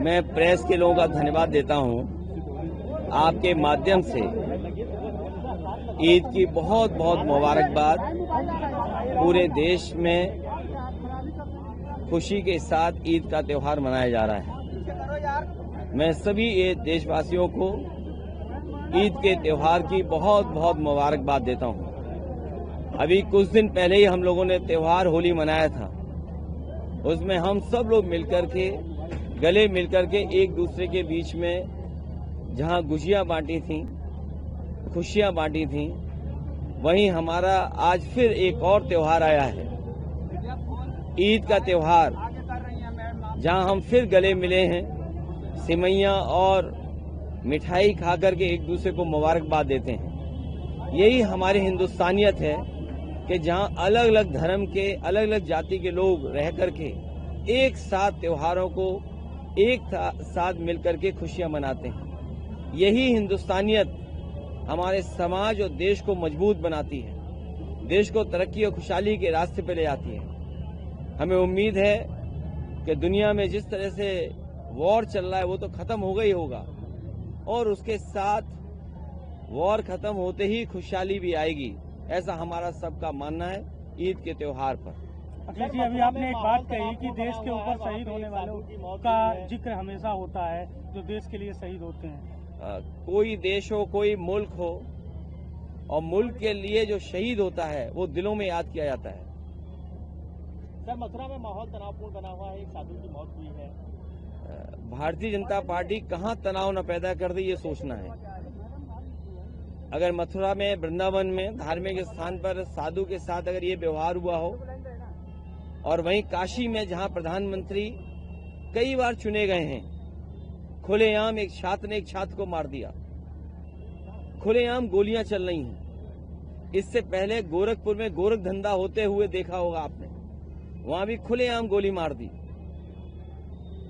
मैं प्रेस के लोगों का धन्यवाद देता हूं। आपके माध्यम से ईद की बहुत बहुत मुबारकबाद। पूरे देश में खुशी के साथ ईद का त्यौहार मनाया जा रहा है। मैं सभी देशवासियों को ईद के त्यौहार की बहुत बहुत मुबारकबाद देता हूं। अभी कुछ दिन पहले ही हम लोगों ने त्यौहार होली मनाया था। उसमें हम सब लोग मिलकर के गले मिलकर के एक दूसरे के बीच में जहां गुजियां बांटी थी, खुशियां बांटी थी, वहीं हमारा आज फिर एक और त्यौहार आया है, ईद का त्यौहार, जहां हम फिर गले मिले हैं, सिमैया और मिठाई खाकर के एक दूसरे को मुबारकबाद देते हैं। यही हमारी हिंदुस्तानियत है कि जहां अलग अलग धर्म के, अलग अलग जाति के लोग रह करके एक साथ त्योहारों को एक साथ मिलकर के खुशियां मनाते हैं। यही हिंदुस्तानियत हमारे समाज और देश को मजबूत बनाती है, देश को तरक्की और खुशहाली के रास्ते पर ले जाती है। हमें उम्मीद है कि दुनिया में जिस तरह से वॉर चल रहा है वो तो खत्म होगा ही होगा, और उसके साथ वॉर खत्म होते ही खुशहाली भी आएगी, ऐसा हमारा सबका मानना है ईद के त्योहार पर। अखिलेश जी, अभी आपने एक बात कही कि देश के ऊपर शहीद होने वालों का जिक्र हमेशा होता है, जो देश के लिए शहीद होते हैं। कोई देश हो, कोई मुल्क हो, और मुल्क के लिए जो शहीद होता है वो दिलों में याद किया जाता है। सर, मथुरा में माहौल तनावपूर्ण बना हुआ है, एक साधु की मौत हुई है। भारतीय जनता पार्टी कहां तनाव न पैदा कर दे, ये सोचना है। अगर मथुरा में, वृंदावन में, धार्मिक स्थान पर साधु के साथ अगर ये व्यवहार हुआ हो, और वहीं काशी में जहां प्रधानमंत्री कई बार चुने गए हैं, खुलेआम एक छात्र ने एक छात्र को मार दिया, खुलेआम गोलियां चल रही हैं। इससे पहले गोरखपुर में गोरख धंधा होते हुए देखा होगा आपने, वहां भी खुलेआम गोली मार दी।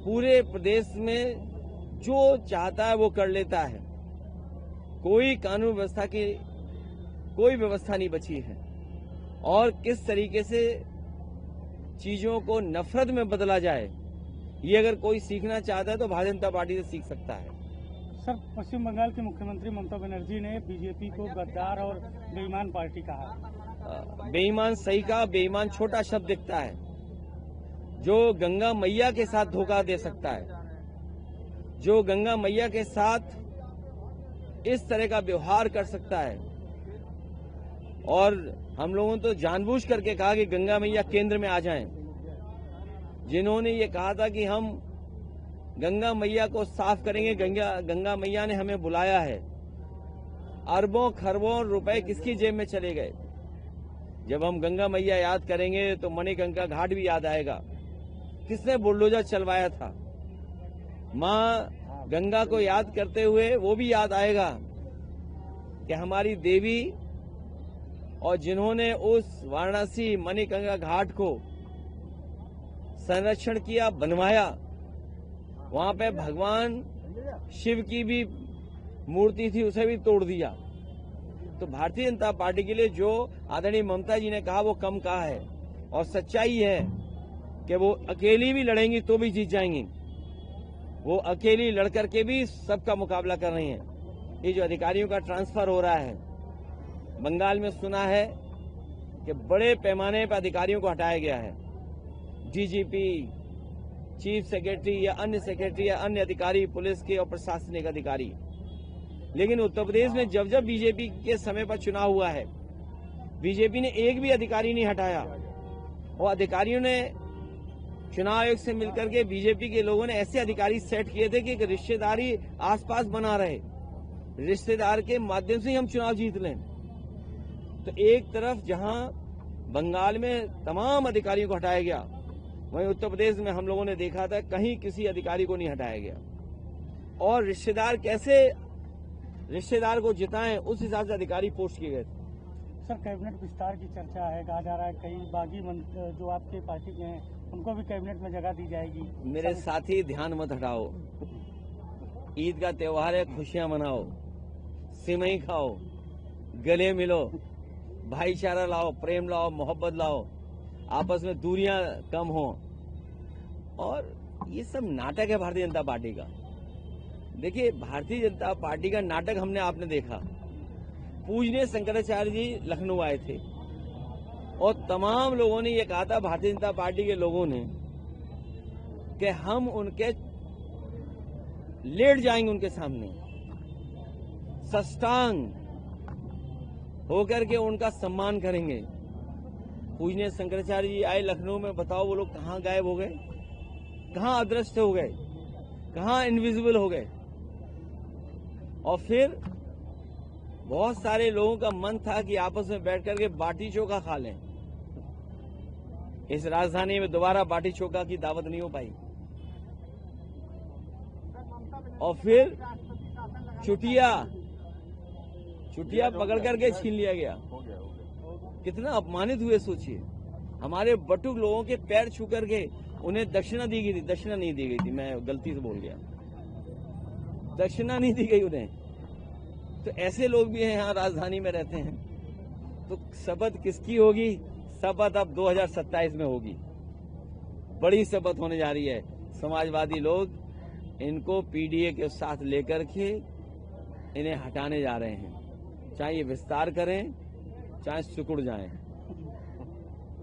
पूरे प्रदेश में जो चाहता है वो कर लेता है, कोई कानून व्यवस्था की कोई व्यवस्था नहीं बची है। और किस तरीके से चीजों को नफरत में बदला जाए, ये अगर कोई सीखना चाहता है तो भारतीय जनता पार्टी से सीख सकता है। सर, पश्चिम बंगाल की मुख्यमंत्री ममता बनर्जी ने बीजेपी को गद्दार और बेईमान पार्टी कहा। बेईमान सही कहा, बेईमान छोटा शब्द दिखता है। जो गंगा मैया के साथ धोखा दे सकता है, जो गंगा मैया के साथ इस तरह का व्यवहार कर सकता है, और हम लोगों ने तो जानबूझ करके कहा कि गंगा मैया केंद्र में आ जाएं। जिन्होंने ये कहा था कि हम गंगा मैया को साफ करेंगे, गंगा मैया ने हमें बुलाया है, अरबों खरबों रुपए किसकी जेब में चले गए। जब हम गंगा मैया याद करेंगे तो मणिकंका घाट भी याद आएगा, किसने बुलडोजर चलवाया था। मां गंगा को याद करते हुए वो भी याद आएगा कि हमारी देवी, और जिन्होंने उस वाराणसी मणिकंका घाट को संरक्षण किया, बनवाया, वहां पे भगवान शिव की भी मूर्ति थी, उसे भी तोड़ दिया। तो भारतीय जनता पार्टी के लिए जो आदरणीय ममता जी ने कहा वो कम कहा है, और सच्चाई है कि वो अकेली भी लड़ेंगी तो भी जीत जाएंगी। वो अकेली लड़कर के भी सबका मुकाबला कर रही हैं। ये जो अधिकारियों का ट्रांसफर हो रहा है बंगाल में, सुना है कि बड़े पैमाने पर अधिकारियों को हटाया गया है। डीजीपी, चीफ सेक्रेटरी या अन्य सेक्रेटरी या अन्य अधिकारी, पुलिस के और प्रशासनिक अधिकारी। लेकिन उत्तर प्रदेश में जब जब बीजेपी के समय पर चुनाव हुआ है, बीजेपी ने एक भी अधिकारी नहीं हटाया, और अधिकारियों ने चुनाव आयोग से मिलकर के बीजेपी के लोगों ने ऐसे अधिकारी सेट किए थे कि एक रिश्तेदारी आसपास बना रहे, रिश्तेदार के माध्यम से ही हम चुनाव जीत लें। तो एक तरफ जहां बंगाल में तमाम अधिकारियों को हटाया गया, वहीं उत्तर प्रदेश में हम लोगों ने देखा था कहीं किसी अधिकारी को नहीं हटाया गया। और रिश्तेदार कैसे रिश्तेदार को जिताएं, उस हिसाब से अधिकारी पोस्ट किए गए थे। सर, कैबिनेट विस्तार की चर्चा है, कहा जा रहा है कई बागी जो आपके पार्टी के हैं उनको भी कैबिनेट में जगह दी जाएगी। मेरे साथी, ध्यान मत हटाओ। ईद का त्योहार है, खुशियां मनाओ, सिमई खाओ, गले मिलो, भाईचारा लाओ, प्रेम लाओ, मोहब्बत लाओ, आपस में दूरियां कम हो, और ये सब नाटक है भारतीय जनता पार्टी का। देखिए, भारतीय जनता पार्टी का नाटक हमने आपने देखा। पूजनीय शंकराचार्य जी लखनऊ आए थे और तमाम लोगों ने ये कहा था, भारतीय जनता पार्टी के लोगों ने, कि हम उनके लेट जाएंगे उनके सामने, साष्टांग होकर के उनका सम्मान करेंगे। पूजनीय शंकराचार्य जी आए लखनऊ में, बताओ वो लोग कहां गायब हो गए, कहां अदृश्य हो गए, कहां इनविजिबल हो गए। और फिर बहुत सारे लोगों का मन था कि आपस में बैठ करके बाटी चोखा खा लें। इस राजधानी में दोबारा बाटी चोखा की दावत नहीं हो पाई। और फिर चुटिया पकड़ करके छीन लिया गया। कितना अपमानित हुए सोचिए। हमारे बटुक लोगों के पैर छू करके उन्हें दक्षिणा दी गई थी। दक्षिणा नहीं दी गई थी, मैं गलती से बोल गया, दक्षिणा नहीं दी गई उन्हें। तो ऐसे लोग भी हैं यहाँ राजधानी में रहते हैं। तो शपथ किसकी होगी? शपथ अब 2027 में होगी। बड़ी शपथ होने जा रही है। समाजवादी लोग इनको पीडीए के साथ लेकर के इन्हें हटाने जा रहे हैं। चाहे ये विस्तार करें, चाहे सिकुड़ जाएं,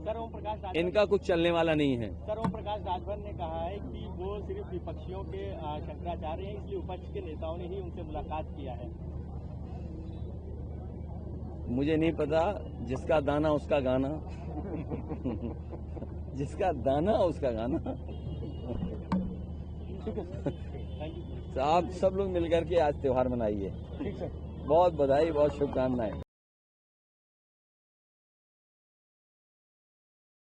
सर ओम प्रकाश राजभर, इनका कुछ चलने वाला नहीं है। सर ओम प्रकाश राजभर ने कहा है कि वो सिर्फ विपक्षियों के शंकराचार्य हैं, इसलिए विपक्ष के नेताओं ने ही उनसे मुलाकात किया है। मुझे नहीं पता, जिसका दाना उसका गाना। जिसका दाना उसका गाना। तो आप सब लोग मिलकर के आज त्योहार मनाइए। बहुत बधाई, बहुत शुभकामनाएं।